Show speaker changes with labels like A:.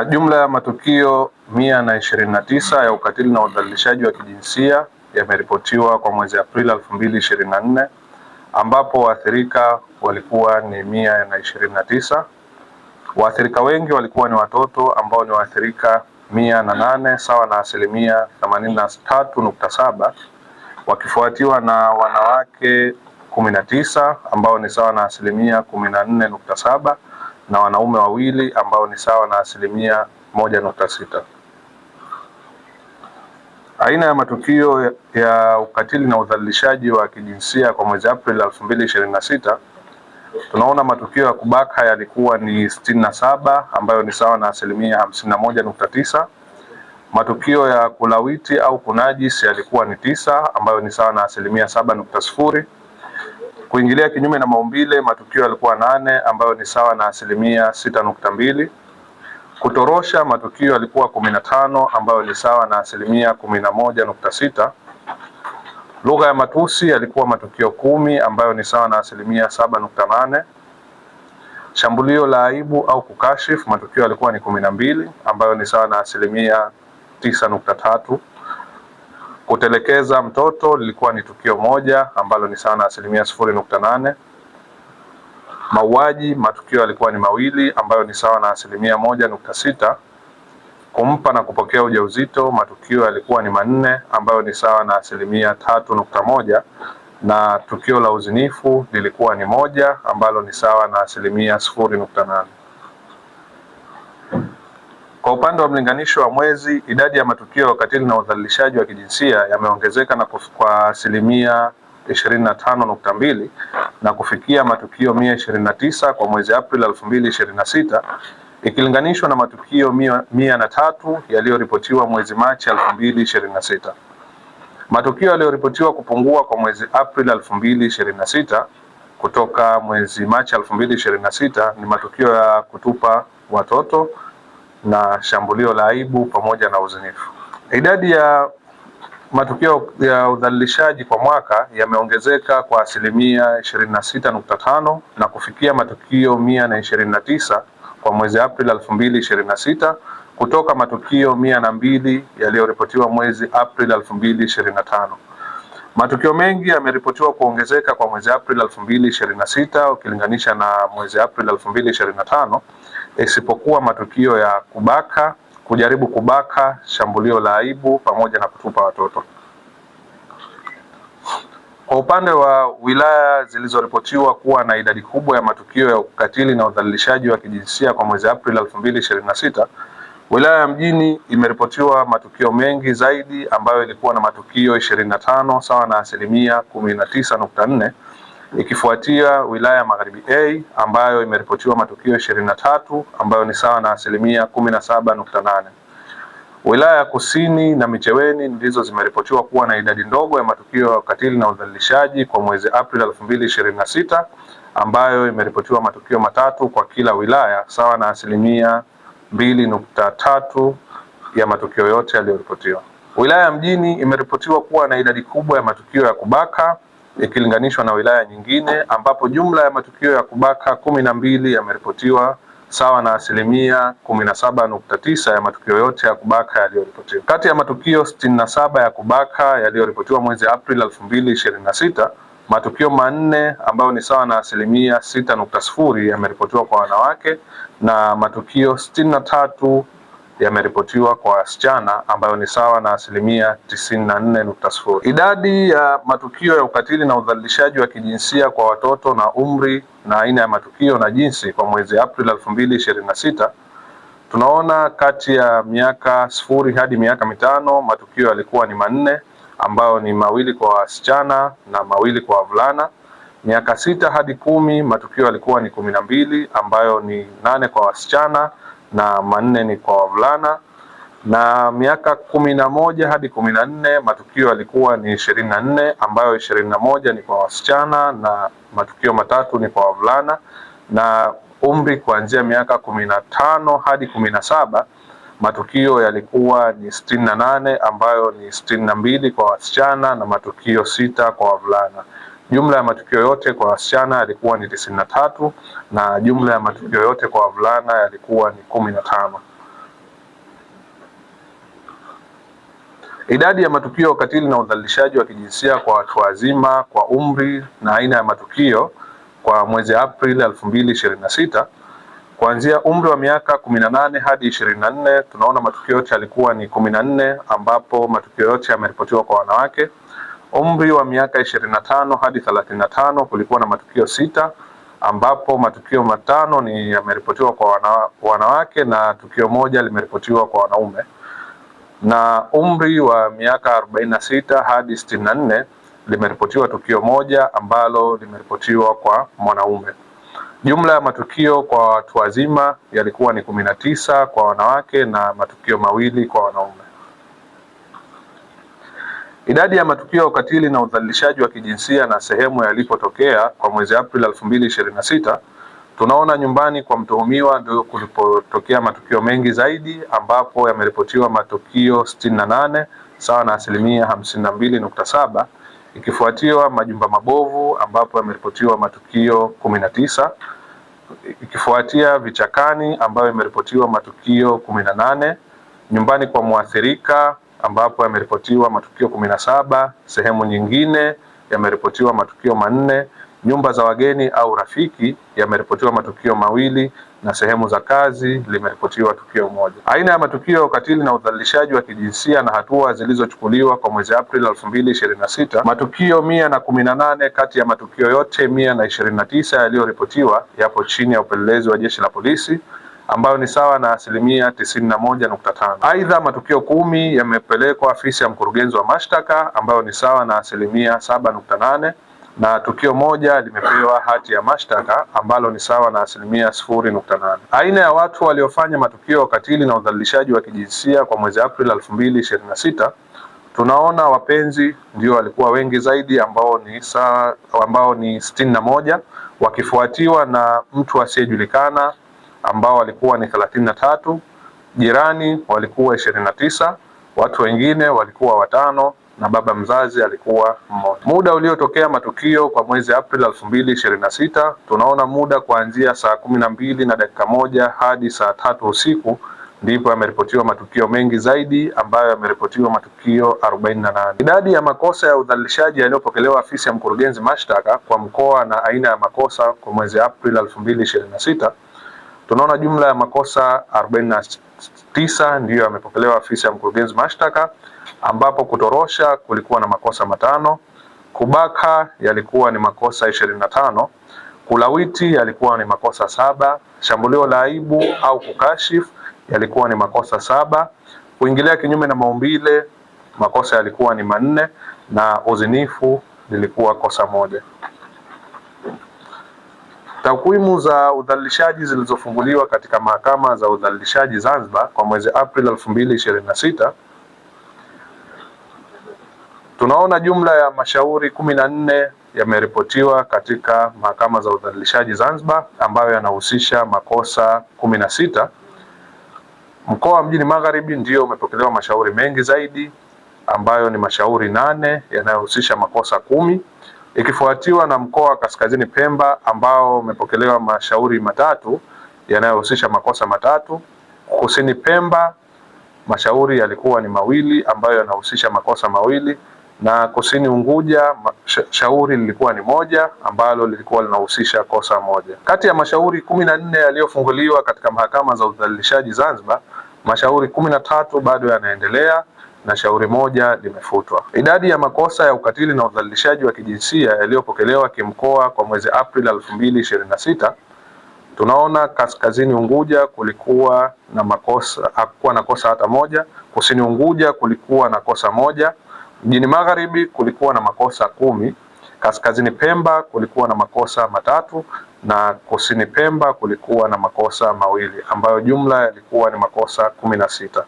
A: Jumla ya matukio 129 ya ukatili na udhalilishaji wa kijinsia yameripotiwa kwa mwezi Aprili 2024, ambapo waathirika walikuwa ni 129. Waathirika wengi walikuwa ni watoto ambao ni waathirika 108 sawa na 83.7%, wakifuatiwa na wanawake 19 ambao ni sawa na 14.7%, na wanaume wawili ambao ni sawa na 1.6%. Aina ya matukio ya ukatili na udhalilishaji wa kijinsia kwa mwezi Aprili 2026, tunaona matukio ya kubaka yalikuwa ni 67 ambayo ni sawa na 51.9%. Matukio ya kulawiti au kunajisi yalikuwa ni 9 ambayo ni sawa na 7.0%. Kuingilia kinyume na maumbile matukio yalikuwa 8 ambayo ni sawa na 6.2%. Kutorosha matukio yalikuwa 15 ambayo ni sawa na 11.6%. Lugha ya matusi yalikuwa matukio 10 ambayo ni sawa na 7.8%. Shambulio la aibu au kukashifu matukio yalikuwa ni 12 ambayo ni sawa na 9.3%. Kutelekeza mtoto lilikuwa ni tukio 1 ambalo ni sawa na 0.8%. Mauaji matukio yalikuwa ni 2 ambayo ni sawa na 1.6%. Kumpa na kupokea ujauzito matukio yalikuwa ni 4 ambayo ni sawa na 3.1%, na tukio la uzinifu lilikuwa ni 1 ambalo ni sawa na 0.8%. Kwa upande wa mlinganisho wa mwezi, idadi ya matukio ya ukatili na udhalilishaji wa kijinsia yameongezeka na kwa 25.2% na kufikia matukio 129 kwa mwezi Aprili 2026, ikilinganishwa na matukio 103 yaliyoripotiwa mwezi Machi 2026. Matukio yaliyoripotiwa kupungua kwa mwezi Aprili 2026 kutoka mwezi Machi 2026 ni matukio ya kutupa watoto na shambulio la aibu pamoja na uzinifu. Idadi ya matukio ya udhalilishaji kwa mwaka yameongezeka kwa 26.5% na kufikia matukio 129 kwa mwezi Aprili 2026 kutoka matukio 102 yaliyoripotiwa mwezi Aprili 2025. Matukio mengi yameripotiwa kuongezeka kwa mwezi Aprili 2026 ukilinganisha na mwezi Aprili 2025, isipokuwa matukio ya kubaka, kujaribu kubaka, shambulio la aibu pamoja na kutupa watoto. Kwa upande wa wilaya zilizoripotiwa kuwa na idadi kubwa ya matukio ya ukatili na udhalilishaji wa kijinsia kwa mwezi Aprili 2026, wilaya ya Mjini imeripotiwa matukio mengi zaidi ambayo ilikuwa na matukio 25 sawa na 19.4%, ikifuatia wilaya ya Magharibi A ambayo imeripotiwa matukio 23 ambayo ni sawa na 17.8%. Wilaya ya Kusini na Micheweni ndizo zimeripotiwa kuwa na idadi ndogo ya matukio ya ukatili na udhalilishaji kwa mwezi Aprili 2026 ambayo imeripotiwa matukio 3 kwa kila wilaya sawa na 2.3% ya matukio yote yaliyoripotiwa. Wilaya ya Mjini imeripotiwa kuwa na idadi kubwa ya matukio ya kubaka ikilinganishwa na wilaya nyingine, ambapo jumla ya matukio ya kubaka 12 yameripotiwa sawa na 17.9% ya matukio yote ya kubaka yaliyoripotiwa. Kati ya matukio 67 ya kubaka yaliyoripotiwa mwezi Aprili 2026, matukio 4 ambayo ni sawa na 6.0% yameripotiwa kwa wanawake na matukio 63 yameripotiwa kwa wasichana ambayo ni sawa na 94.0%. Idadi ya matukio ya ukatili na udhalilishaji wa kijinsia kwa watoto na umri na aina ya matukio na jinsi kwa mwezi Aprili 2026, tunaona kati ya miaka 0 hadi miaka 5 matukio yalikuwa ni 4 ambayo ni 2 kwa wasichana na 2 kwa wavulana. Miaka 6 hadi 10 matukio yalikuwa ni 12 ambayo ni 8 kwa wasichana na 4 ni kwa wavulana, na miaka 11 hadi 14 matukio yalikuwa ni 24 ambayo 21 ni kwa wasichana na matukio 3 ni kwa wavulana, na umri kuanzia miaka 15 hadi 17 matukio yalikuwa ni 68 ambayo ni 62 kwa wasichana na matukio 6 kwa wavulana. Jumla ya matukio yote kwa wasichana yalikuwa ni 93 na jumla ya matukio yote kwa wavulana yalikuwa ni 15. Idadi ya matukio ya ukatili na udhalilishaji wa kijinsia kwa watu wazima kwa umri na aina ya matukio kwa mwezi Aprili 2026, kuanzia umri wa miaka 18 hadi 24, tunaona matukio yote yalikuwa ni 14, ambapo matukio yote yameripotiwa kwa wanawake. Umri wa miaka 25 hadi 35 kulikuwa na matukio 6, ambapo matukio 5 ni yameripotiwa kwa wanawake na tukio moja limeripotiwa kwa wanaume. Na umri wa miaka 46 hadi 64 limeripotiwa tukio moja ambalo limeripotiwa kwa mwanaume. Jumla ya matukio kwa watu wazima yalikuwa ni 19 kwa wanawake na matukio mawili kwa wanaume. Idadi ya matukio ya ukatili na udhalilishaji wa kijinsia na sehemu yalipotokea kwa mwezi Aprili 2026, tunaona nyumbani kwa mtuhumiwa ndio kulipotokea matukio mengi zaidi, ambapo yameripotiwa matukio 68 sawa na 52.7, ikifuatiwa majumba mabovu ambapo yameripotiwa matukio 19, ikifuatia vichakani ambayo yameripotiwa matukio 18, nyumbani kwa mwathirika ambapo yameripotiwa matukio 17, sehemu nyingine yameripotiwa matukio 4, nyumba za wageni au rafiki yameripotiwa matukio 2 na sehemu za kazi limeripotiwa tukio 1. Aina ya matukio ya ukatili na udhalilishaji wa kijinsia na hatua zilizochukuliwa kwa mwezi Aprili 2026, matukio 118 kati ya matukio yote 129 yaliyoripotiwa yapo chini ya upelelezi wa Jeshi la Polisi, ambayo ni sawa na 91.5. Aidha, matukio 10 yamepelekwa afisi ya mkurugenzi wa mashtaka, ambayo ni sawa na 7.8, na tukio moja limepewa hati ya mashtaka ambalo ni sawa na 0.8. Aina ya watu waliofanya matukio ya ukatili na udhalilishaji wa kijinsia kwa mwezi Aprili 2026, tunaona wapenzi ndio walikuwa wengi zaidi ambao ni 61, wakifuatiwa na mtu asiyejulikana ambao walikuwa ni 33, jirani walikuwa 29, watu wengine walikuwa 5 na baba mzazi alikuwa 1. Muda uliotokea matukio kwa mwezi Aprili 2026, tunaona muda kuanzia saa 12:01 hadi saa 3 usiku ndipo yameripotiwa matukio mengi zaidi ambayo yameripotiwa matukio 48. Idadi ya makosa ya udhalilishaji yaliyopokelewa afisi ya mkurugenzi mashtaka kwa mkoa na aina ya makosa kwa mwezi Aprili 2026, tunaona jumla ya makosa 49 ndiyo yamepokelewa afisi ya mkurugenzi mashtaka, ambapo kutorosha kulikuwa na makosa 5, kubaka yalikuwa ni makosa 25, kulawiti yalikuwa ni makosa 7, shambulio la aibu au kukashifu yalikuwa ni makosa 7, kuingilia kinyume na maumbile makosa yalikuwa ni 4, na uzinifu lilikuwa kosa 1. Takwimu za udhalilishaji zilizofunguliwa katika mahakama za udhalilishaji Zanzibar kwa mwezi Aprili 2026, tunaona jumla ya mashauri 14 yameripotiwa katika mahakama za udhalilishaji Zanzibar ambayo yanahusisha makosa 16. Mkoa wa Mjini Magharibi ndio umepokelewa mashauri mengi zaidi ambayo ni mashauri 8 yanayohusisha makosa 10, ikifuatiwa na mkoa wa Kaskazini Pemba ambao umepokelewa mashauri 3 yanayohusisha makosa 3. Kusini Pemba mashauri yalikuwa ni 2 ambayo yanahusisha makosa 2, na Kusini Unguja shauri lilikuwa ni 1 ambalo lilikuwa linahusisha kosa 1. Kati ya mashauri 14 yaliyofunguliwa katika mahakama za udhalilishaji Zanzibar, mashauri 13 bado yanaendelea na shauri 1 limefutwa. Idadi ya makosa ya ukatili na udhalilishaji wa kijinsia yaliyopokelewa kimkoa kwa mwezi Aprili 2026, tunaona Kaskazini Unguja kulikuwa na kosa hata 1, Kusini Unguja kulikuwa na kosa 1, Mjini Magharibi kulikuwa na makosa 10, Kaskazini Pemba kulikuwa na makosa 3 na Kusini Pemba kulikuwa na makosa 2 ambayo jumla yalikuwa ni makosa 16.